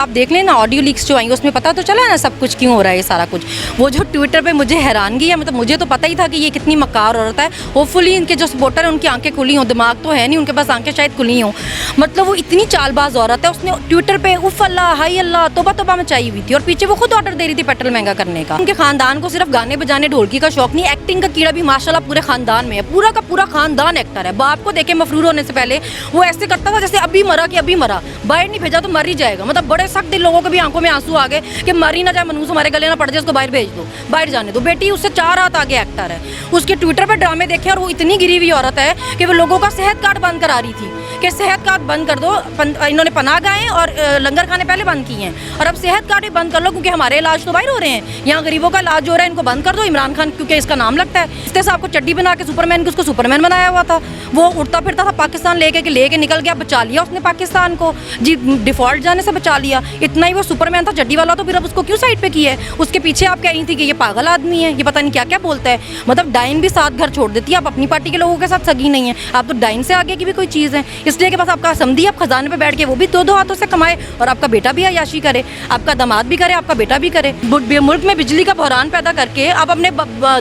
आप देख लें ना ऑडियो लीक्स जो आई उसमें पता तो चला है ना सब कुछ क्यों हो रहा है ये सारा कुछ। वो जो ट्विटर पे मुझे हैरानगी है, मतलब मुझे तो पता ही था कि ये कितनी मक्कार औरत है। होपफुली इनके जो सपोर्टर है उनकी आंखें खुली हों, दिमाग तो है नहीं उनके पास, आंखें शायद खुली हों। मतलब वो इतनी चालबाज औरत है, उसने ट्विटर पे उफ अल्लाह हाई अल्लाह तोबा तोबा मचाई हुई थी और पीछे वो खुद ऑर्डर दे रही थी पेट्रोल महंगा करने का। उनके खानदान को सिर्फ गाने बजाने ढोलकी का शौक नहीं, एक्टिंग का कीड़ा भी माशाल्लाह पूरे खानदान में है। पूरा का पूरा खानदान एक्टर है। बाप को देखे मफरूर होने से पहले वो ऐसे करता था जैसे अभी मरा कि अभी मरा, बाहर नहीं भेजा तो मर ही जाएगा। मतलब बड़े सख्त दिल लोगों के भी आंखों में आंसू आ गए कि मर ही ना जाए, मनूस हमारे गले ना पड़ जाए, उसको बाहर भेज दो, बाहर जाने दो। बेटी उससे 4 हाथ आगे एक्टर है। उसके ट्विटर पर ड्रामे देखे और वो इतनी गिरी हुई औरत है कि वो लोगों का सेहत कार्ड बंद करा रही थी कि सेहत कार्ड बंद कर दो। इन्होंने पनाह गाहें और लंगर खाने पहले बंद किए हैं और अब सेहत कार्ड भी बंद कर लो क्योंकि हमारे इलाज तो बाहर हो रहे हैं, यहाँ गरीबों का इलाज हो रहा है, इनको बंद कर दो। इमरान खान क्योंकि इसका नाम लगता है, इस तरह से आपको चड्डी बना के सुपरमैन को उसको सुपरमैन बनाया हुआ था। वो उड़ता फिरता था पाकिस्तान लेके निकल गया, बचा लिया उसने पाकिस्तान को जी, डिफॉल्ट जाने से बचा लिया। इतना ही वो सुपरमैन था चड्डी वाला, तो फिर अब उसको क्यों साइड पे किया है? उसके पीछे आप कह रही थी कि ये पागल आदमी है, ये पता नहीं क्या क्या बोलता है। मतलब डाइन भी साथ घर छोड़ देती है। आप अपनी पार्टी के लोगों के साथ सगी नहीं है, आप तो डाइन से आगे की भी कोई चीज़ है। इसलिए के पास आपका समझी आप खजाने पे बैठ के वो भी दो हाथों से कमाए और आपका बेटा भी अयाशी करे, आपका दामाद भी करे, आपका बेटा भी करे। मुल्क में बिजली का बहरान पैदा करके आप अपने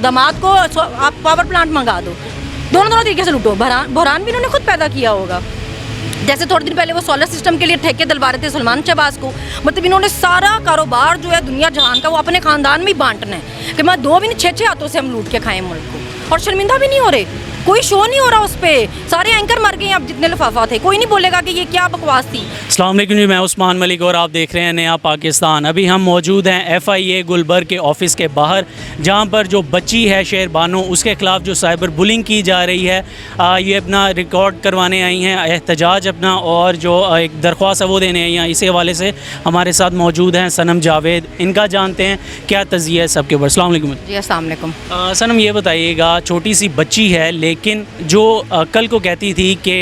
दामाद को आप पावर प्लांट मंगा दो, दोनों तरीके से लूटो। बहरान भी इन्होंने खुद पैदा किया होगा। जैसे थोड़े दिन पहले वो सोलर सिस्टम के लिए ठेके दिलवा रहे थे सलमान शहबाज को। मतलब इन्होंने सारा कारोबार जो है दुनिया जहान का वो अपने खानदान में ही बांटना है कि मैं 2 भी नहीं 6 हाथों से हम लूट के खाएं मुल्क को, और शर्मिंदा भी नहीं हो रहे। कोई शो नहीं हो रहा उस पर, सारे एंकर मर गए। अब जितने लिफाफा थे कोई नहीं बोलेगा कि ये क्या बकवास थी। अस्सलाम वालेकुम जी, मैं उस्मान मलिक और आप देख रहे हैं नया पाकिस्तान। अभी हम मौजूद हैं FIA गुलबर्ग के ऑफ़िस के बाहर, जहां पर जो बच्ची है शेर बानो, उसके ख़िलाफ़ जो साइबर बुलिंग की जा रही है, ये अपना रिकॉर्ड करवाने आई हैं, एहतजाज अपना, और जो एक दरख्वास्त है वो देने आई हैं। इसी हवाले से हमारे साथ मौजूद हैं सनम जावेद। इनका जानते हैं क्या तज़िया है सबके ऊपर। अस्सलाम वालेकुम जी। अस्सलाम वालेकुम। सनम, ये बताइएगा, छोटी सी बच्ची है लेकिन जो कल को कहती थी कि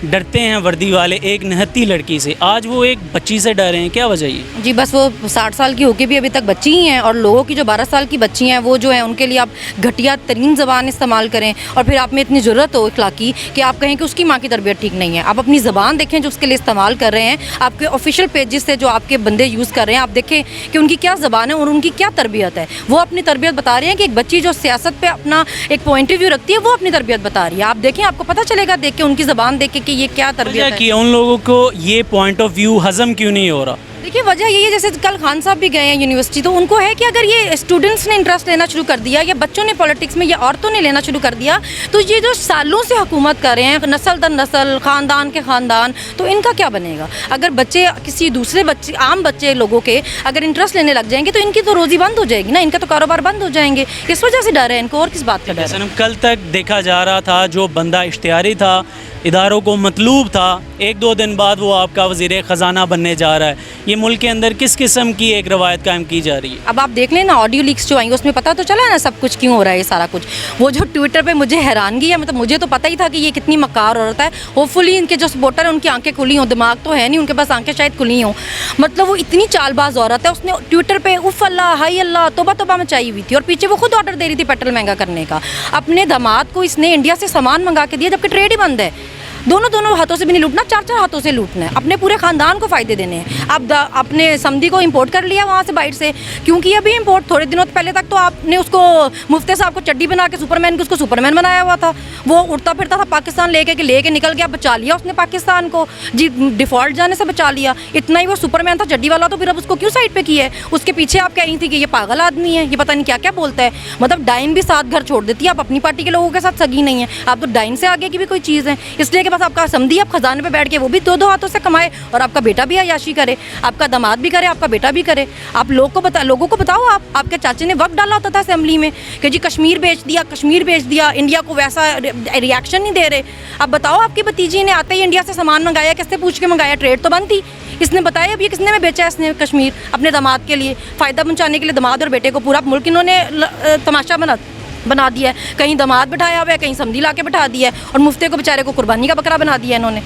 डरते हैं वर्दी वाले एक निहत्ती लड़की से, आज वो एक बच्ची से डर रहे हैं, क्या वजह है? जी बस वो 60 साल की होके भी अभी तक बच्ची ही हैं, और लोगों की जो 12 साल की बच्ची हैं वो जो है उनके लिए आप घटिया तरीन ज़बान इस्तेमाल करें, और फिर आप में इतनी ज़रूरत हो इखलाकी कि आप कहें कि उसकी माँ की तरबियत ठीक नहीं है। आप अपनी ज़बान देखें जो उसके लिए इस्तेमाल कर रहे हैं, आपके ऑफिशियल पेजेस से जो आपके बंदे यूज़ कर रहे हैं, आप देखें कि उनकी क्या ज़बान है और उनकी क्या तरबियत है। वो अपनी तरबियत बता रहे हैं कि एक बच्ची जो सियासत पर अपना एक पॉइंट ऑफ व्यू रखती है वो अपनी तरबियत बता रही है। आप देखें, आपको पता चलेगा देख के, उनकी ज़बान देख के कि ये क्या तरबियत है। कि उन लोगों को ये पॉइंट ऑफ व्यू हज़म क्यों नहीं हो रहा? देखिए वजह यही है, जैसे कल खान साहब भी गए हैं यूनिवर्सिटी, तो उनको है कि अगर ये स्टूडेंट्स ने इंटरेस्ट लेना शुरू कर दिया या बच्चों ने पॉलिटिक्स में या औरतों ने लेना शुरू कर दिया, तो ये जो सालों से हुकूमत कर रहे हैं नस्ल दर नस्ल, ख़ानदान के ख़ानदान, तो इनका क्या बनेगा? अगर बच्चे किसी दूसरे बच्चे, आम बच्चे लोगों के अगर इंटरेस्ट लेने लग जाएंगे तो इनकी तो रोज़ी बंद हो जाएगी ना, इनका तो कारोबार बंद हो जाएंगे। इस वजह से डर है इनको, और किस बात का डर है? कल तक देखा जा रहा था जो बंदा इश्तिहारी था, इदारों को मतलूब था, 1-2 दिन बाद वो आपका वज़ीर ख़जाना बनने जा रहा है। ये मुल्क के अंदर किस किस्म की एक रवायत कायम की जा रही है? अब आप देख लें ना ऑडियो लीक्स जो आई उसमें पता तो चला है ना सब कुछ क्यों हो रहा है ये सारा कुछ। वो जो ट्विटर पे मुझे हैरानगी है, मतलब मुझे तो पता ही था कि ये कितनी मक्कार औरत है। होपफुली इनके जो सपोर्टर है उनकी आंखें खुली हों, दिमाग तो है नहीं उनके पास, आंखें शायद खुली हों। मतलब वो इतनी चालबाज औरत है, उसने ट्विटर पे उफ अल्लाह हाई अल्लाह तोबा तोबा मचाई हुई थी और पीछे वो खुद ऑर्डर दे रही थी पेट्रोल महंगा करने का। अपने दामाद को इसने इंडिया से सामान मंगा के दिया जबकि ट्रेड ही बंद है। दोनों हाथों से भी नहीं लूटना, 4 हाथों से लूटना है, अपने पूरे ख़ानदान को फ़ायदे देने हैं। आप अपने समधी को इंपोर्ट कर लिया वहाँ से बाहर से, क्योंकि अभी इंपोर्ट थोड़े दिनों पहले तक तो आपने उसको मुफ्ती साहब को चड्डी बना के सुपरमैन को उसको सुपरमैन बनाया हुआ था। वो उड़ता फिरता था पाकिस्तान लेके निकल गया, बचा लिया उसने पाकिस्तान को जी, डिफ़ॉल्ट जाने से बचा लिया। इतना ही वो सुपरमैन था चड्डी वाला, तो फिर अब उसको क्यों साइड पर किया है? उसके पीछे आप कह रही थी कि ये पागल आदमी है, ये पता नहीं क्या क्या बोलता है। मतलब डाइन भी साथ घर छोड़ देती है। आप अपनी पार्टी के लोगों के साथ सगी नहीं है, आप तो डाइन से आगे की भी कोई चीज़ है। इसलिए के पास आपका समझी आप खजाने पे बैठ के वो भी दो हाथों से कमाए और आपका बेटा भी अयाशी करे, आपका दामाद भी करे, आपका बेटा भी करे। आप लोगों को बताओ, आपके चाचे ने वक्त डाला होता था असेंबली में कि जी कश्मीर बेच दिया, इंडिया को वैसा रिएक्शन नहीं दे रहे। अब बताओ, आपकी भतीजी ने आते ही इंडिया से सामान मंगाया, किससे पूछ के मंगाया? ट्रेड तो बंद थी। इसने बताया अब ये किसने में बेचा है? इसने कश्मीर अपने दामाद के लिए फ़ायदा पहुँचाने के लिए, दामाद और बेटे को पूरा मुल्क इन्होंने तमाशा बना दिया है। कहीं दामाद बिठाया हुआ है, कहीं समधी ला के बिठा दिया है, और मुफ्ती को बेचारे को कुर्बानी का बकरा बना दिया इन्होंने।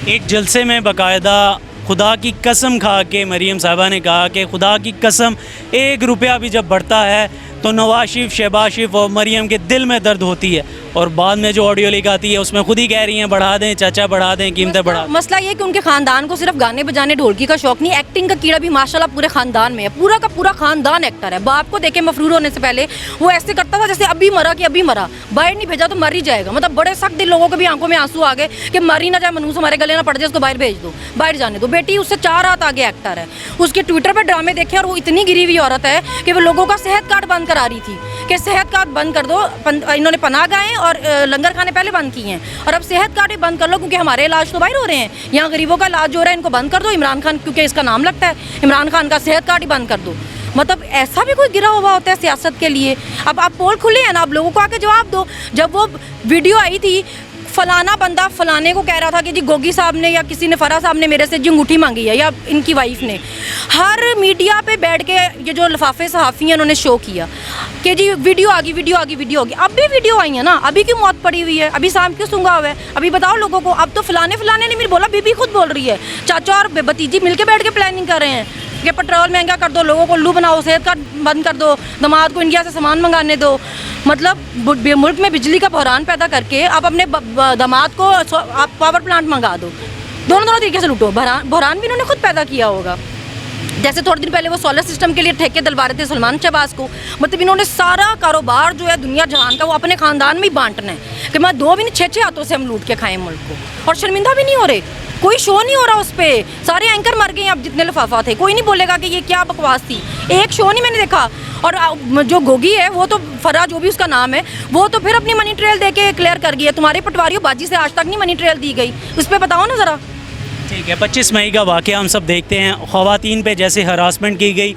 एक जलसे में बाकायदा खुदा की कसम खा के मरीम साहबा ने कहा कि खुदा की कसम 1 रुपया भी जब बढ़ता है तो नवाज शरीफ, शहबाज शरीफ और मरियम के दिल में दर्द होती है, और बाद में जो ऑडियो लीक आती है उसमें खुद ही कह रही हैं बढ़ा दें चाचा, बढ़ा दें, कीमतें बढ़ा दें। मसला ये है कि उनके खानदान को सिर्फ गाने बजाने ढोलकी का शौक नहीं, एक्टिंग का कीड़ा भी माशाल्लाह पूरे खानदान में है। पूरा का पूरा खानदान एक्टर है। बाप को देखे मफरूर होने से पहले वो ऐसे करता था जैसे अभी मरा कि अभी मरा, बाहर नहीं भेजा तो मर ही जाएगा। मतलब बड़े सख्त दिल लोगों के भी आंखों में आंसू आ गए कि मर ही ना जाए, मनूस हमारे गले ना पड़ जाए, उसको बाहर भेज दो, बाहर जाने दो। बेटी उससे 4 हाथ आगे एक्टर है। उसके ट्विटर पर ड्रामे देखे और वो इतनी गिरी हुई औरत है कि वो लोगों का सेहत कार्ड बंद करा रही थी कि सेहत कार्ड बंद कर दो। इन्होंने पनाह गाहें और लंगर खाने पहले बंद किए हैं, और अब सेहत कार्ड भी बंद कर लो क्योंकि हमारे इलाज तो बाहर हो रहे हैं, यहाँ गरीबों का इलाज हो रहा है, इनको बंद कर दो। इमरान खान क्योंकि इसका नाम लगता है, इमरान खान का सेहत कार्ड ही बंद कर दो। मतलब ऐसा भी कोई गिरा हुआ होता है सियासत के लिए? अब आप पोल खुले हैं ना, आप लोगों को आके जवाब दो। जब वो वीडियो आई थी, फलाना बंदा फलाने को कह रहा था कि जी गोगी साहब ने या किसी ने, फरा साहब ने मेरे से जी अंगूठी मांगी है, या इनकी वाइफ ने, हर मीडिया पे बैठ के ये जो लिफाफे सहाफ़ी हैं उन्होंने शो किया कि जी वीडियो आ गई, वीडियो आ गई, वीडियो आ गई। अब भी वीडियो आई है ना, अभी क्यों मौत पड़ी हुई है, अभी शाम क्यों सूंगा हुआ है, अभी बताओ लोगों को। अब तो फलाने ने मेरे बोला, बीबी खुद बोल रही है, चाचा और भतीजी मिलकर बैठ के प्लानिंग कर रहे हैं कि पेट्रोल महंगा कर दो, लोगों को उल्लू बनाओ, सेहत कार्ड बंद कर दो, दामाद को इंडिया से सामान मंगाने दो। मतलब मुल्क में बिजली का बहरान पैदा करके आप अपने दामाद को आप पावर प्लांट मंगा दो। दोनों तरीके से लूटो। बहरान भी इन्होंने खुद पैदा किया होगा। जैसे थोड़े दिन पहले वो सोलर सिस्टम के लिए ठेके दिलवा रहे थे सलमान शहबाज को। मतलब इन्होंने सारा कारोबार जो है दुनिया जहान का वो अपने खानदान में ही बांटना है कि मैं 2 भी नहीं 6 हाथों से हम लूट के खाएं मुल्क को, और शर्मिंदा भी नहीं हो रहे। कोई शो नहीं हो रहा उस पर, सारे एंकर मर गए। अब जितने लिफाफा थे कोई नहीं बोलेगा कि ये क्या बकवास थी, एक शो नहीं मैंने देखा। और जो गोगी है वो तो, फरा जो भी उसका नाम है, वो तो फिर अपनी मनी ट्रेल दे के क्लियर कर गई है। तुम्हारे पटवारियों बाजी से आज तक नहीं मनी ट्रेल दी गई, उस पर बताओ ना ज़रा। ठीक है, 25 मई का वाक़या हम सब देखते हैं। ख़वातीन पे जैसे हरासमेंट की गई,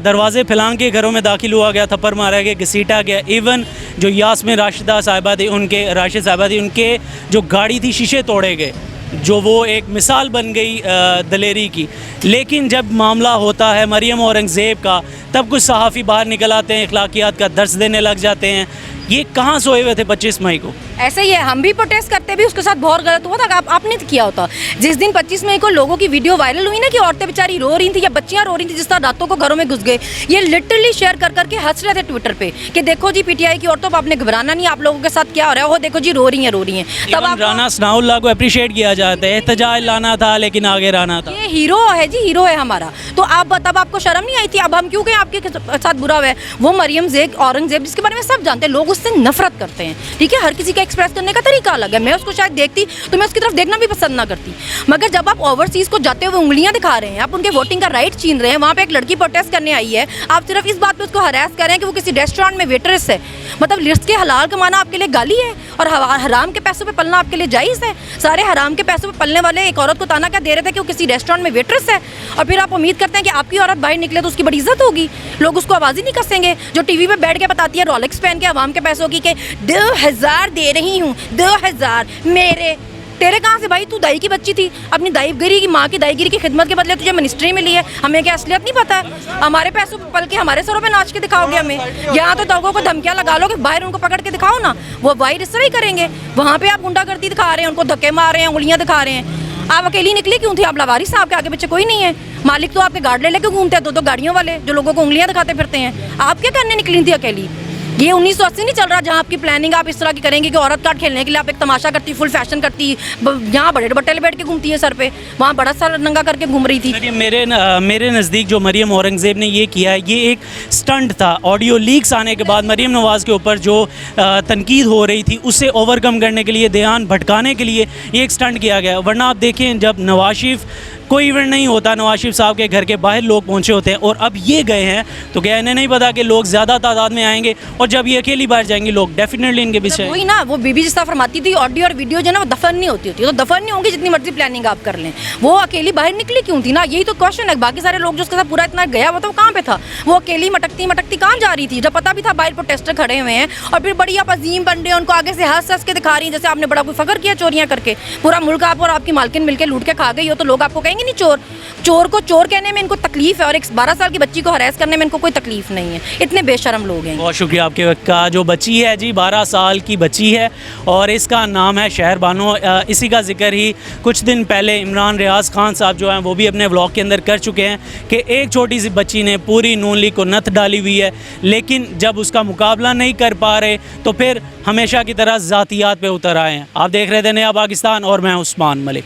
दरवाजे फैलान के घरों में दाखिल हुआ गया, थप्पड़ मारा गया, घसीटा गया। इवन जो यास्मीन राशिदा साहिबा थी, राशिद साहिबा थी, उनके जो गाड़ी थी शीशे तोड़े गए, जो वो एक मिसाल बन गई दलेरी की। लेकिन जब मामला होता है मरियम औरंगज़ेब का, तब कुछ सहाफ़ी बाहर निकल आते हैं, अखलाकियात का दर्स देने लग जाते हैं। ये कहाँ सोए हुए थे 25 मई को? ऐसे ही है, हम भी प्रोटेस्ट करते भी उसके साथ बहुत गलत हुआ था। आपने किया होता जिस दिन 25 मई को लोगों की वीडियो वायरल हुई ना कि औरतें बेचारी रो रही थी या बच्चियां रो रही थी जिस तरह रातों को घरों में घुस गए, ये लिटरली शेयर कर करके हंस रहे थे ट्विटर पे कि देखो जी पीटीआई की औरतों, आपने घबराना नहीं, आप लोगों के साथ क्या हो रहा है, वो देखो जी रो रही हैं। तब आप राना सनाउल्लाह को अप्रिशिएट किया जाता है, एहतजाज लाना था लेकिन आगे रहना था। ये हीरो है जी, हीरो है हमारा। तो आप तब आपको शर्म नहीं आई थी? अब हम क्यों कहें आपके साथ बुरा हुआ है? वो मरियम औरंगज़ेब जिसके बारे में सब जानते हैं, लोग उससे नफरत करते हैं। ठीक है, हर किसी का एक्सप्रेस करने का तरीका अलग है। मैं उसको शायद देखती तो मैं उसकी तरफ देखना भी पसंद ना करती, मगर जब आप ओवरसीज़ को जाते हुए उंगलियां दिखा रहे हैं, आप उनके वोटिंग का राइट छीन रहे हैं, वहाँ पे एक लड़की प्रोटेस्ट करने आई है, आप सिर्फ इस बात पे उसको हरास कर रहे हैं कि वो किसी रेस्टोरेंट में वेटरेस है। मतलब रिस्क के हलाल कमाना आपके लिए गाली है और हराम के पैसों पे पलना आपके लिए जायज़ है? सारे हराम के पैसों पे पलने वाले एक औरत को ताना क्या दे रहे थे कि वो किसी रेस्टोरेंट में वेटरेस है, और फिर आप उम्मीद करते हैं कि आपकी औरत बाहर निकले तो उसकी बड़ी इज्जत होगी, लोग उसको आवाज़ ही नहीं कसेंगे। जो टीवी पे बैठ के बताती है रोलेक्स पहन के आवाम के पैसों की कि 2000 दे रही हूँ, 2000 मेरे, तेरे कहाँ से भाई? तू दाई की बच्ची थी, अपनी दाईगिरी की, माँ की दाईगिरी की खिदमत के बदले तुझे मिनिस्ट्री मिली है। हमें क्या असलियत नहीं पता है? हमारे पैसों पे पल के हमारे सरों पे नाच के दिखाओगे हमें? यहाँ तो लोगों को धमकियाँ लगा लो कि बाहर उनको पकड़ के दिखाओ ना, वो बाहर इस तरह ही करेंगे। वहाँ पे आप गुंडागर्दी दिखा रहे हैं, उनको धक्के मार रहे हैं, उंगलियाँ दिखा रहे हैं। आप अकेली निकली क्यों थी? आप लावारिस, आपके आगे पीछे कोई नहीं है। मालिक तो आपके गार्ड ले लेके घूमते हैं, 2-2 गाड़ियों वाले जो लोगों को उंगलियाँ दिखाते फिरते हैं। आप क्या करने निकली थी अकेली? ये 1980 नहीं चल रहा जहाँ आपकी प्लानिंग आप इस तरह की करेंगे कि औरत कार्ड खेलने के लिए आप एक तमाशा करती, फुल फैशन करती, यहाँ बड़े बट्टे बैठ के घूमती है सर पे, वहाँ बड़ा सा नंगा करके घूम रही थी। मेरे नज़दीक जो मरियम औरंगज़ेब ने ये किया है, ये एक स्टंट था। ऑडियो लीक्स आने के बाद मरियम नवाज़ के ऊपर जो तनकीद हो रही थी उससे ओवरकम करने के लिए, ध्यान भटकाने के लिए ये एक स्टंट किया गया। वरना आप देखें जब नवाज शरीफ कोई इवेंट नहीं होता, नवाज शरीफ साहब के घर के बाहर लोग पहुंचे होते हैं, और अब ये गए हैं तो क्या इन्हें नहीं पता कि लोग ज़्यादा तादाद में आएंगे, और जब ये अकेली बाहर जाएंगी लोग डेफिनेटली इनके पीछे। वही ना, वो बीबी जिस तरह फरमाती थी ऑडियो और वीडियो जो है ना वो दफन नहीं होती तो दफन नहीं होंगी जितनी मर्जी प्लानिंग आप कर लें। वो अकेली बाहर निकली क्यों थी ना, यही तो क्वेश्चन है। बाकी सारे लोग जो उसके साथ पूरा इतना गया वो तो कहाँ पे था? वो अकेली मटकती कहाँ जा रही थी, जब पता भी था बाहर प्रोटेस्टर खड़े हुए हैं, और फिर बड़ी आप अजीम बन रहे हैं, उनको आगे से हंस के दिखा रही है जैसे आपने बड़ा कोई फखर किया चोरियाँ करके। पूरा मुल्क आप और आपकी मालकिन मिलकर लूट के खा गई हो, तो लोग आपको कहेंगे कहेंगे नहीं चोर, चोर को चोर कहने में इनको तकलीफ है और एक 12 साल की बच्ची को हरास करने में इनको कोई तकलीफ नहीं है। इतने बेशरम लोग हैं। बहुत शुक्रिया आपके वक्त का। जो बच्ची है जी 12 साल की बच्ची है और इसका नाम है शहर बानो। इसी का जिक्र ही कुछ दिन पहले इमरान रियाज खान साहब जो हैं वो भी अपने व्लॉग के अंदर कर चुके हैं कि एक छोटी सी बच्ची ने पूरी नून लीग को नथ डाली हुई है, लेकिन जब उसका मुकाबला नहीं कर पा रहे तो फिर हमेशा की तरह ज़ातियात पे उतर आए हैं। आप देख रहे थे नया पाकिस्तान और मैं उस्मान मलिक।